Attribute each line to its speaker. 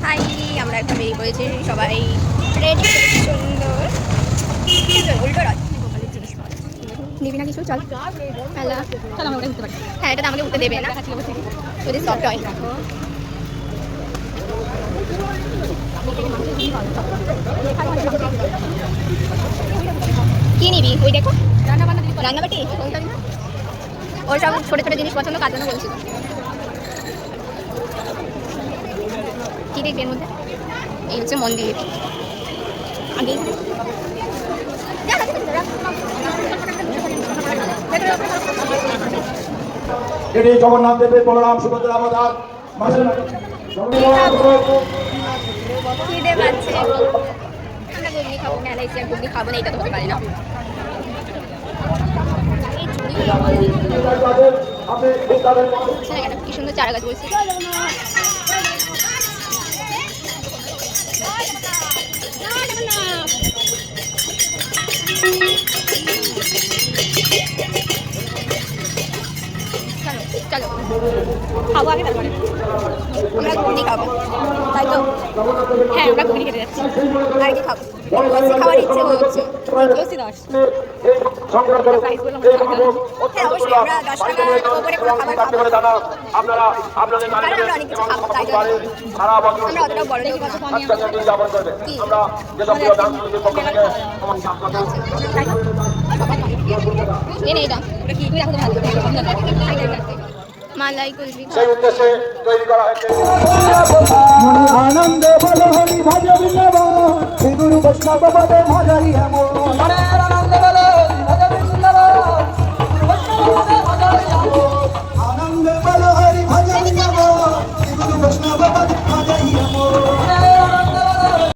Speaker 1: finally আমরা এখন বেরিয়ে পড়েছি সবাই রেডি সুন্দর উল্টো রাত গোপালের জিনিস নিবি না কিছু চল হ্যালো চল আমরা উঠতে পারি হ্যাঁ এটা তো আমাকে উঠতে দেবে না যদি সফট হয় কি নিবি ওই দেখো রান্নাবাটি ওই সব ছোটো ছোটো জিনিস পছন্দ কার জন্য বলছিল কি দেখবি এর মধ্যে এই হচ্ছে মন্দির আগে
Speaker 2: এটি জগন্নাথ দেবের বলরাম সুভদ্রা অবতার
Speaker 1: খিদে পাচ্ছে আমরা ঘুগনি খাবো মেলা এসে ঘুগনি খাবো না এটা তো হতে পারে না কি সুন্দর চারা গাছ বলছি চলো খাবো আগে তারপরে আমরা ঘুগনি খাবো তাই তো হ্যাঁ আমরা ঘুগনি খেতে যাচ্ছি আর কি খাবো খাওয়ার ইচ্ছে হচ্ছে হ্যাঁ অবশ্যই আমরা 10 টাকার উপরে কোনো খাবার খাবো কারণ আমরা অনেক কিছু খাবো তাই আমরা অতটাও বড় দেখি কি এটা কি তুই রাখো মালাই কুলফি
Speaker 2: সেই উদ্দেশ্যে তৈরি করা হয়েছে
Speaker 3: আনন্দ বল হরি ভজ বিনব শ্রী গুরু বৈষ্ণব পদে ভজারি হেম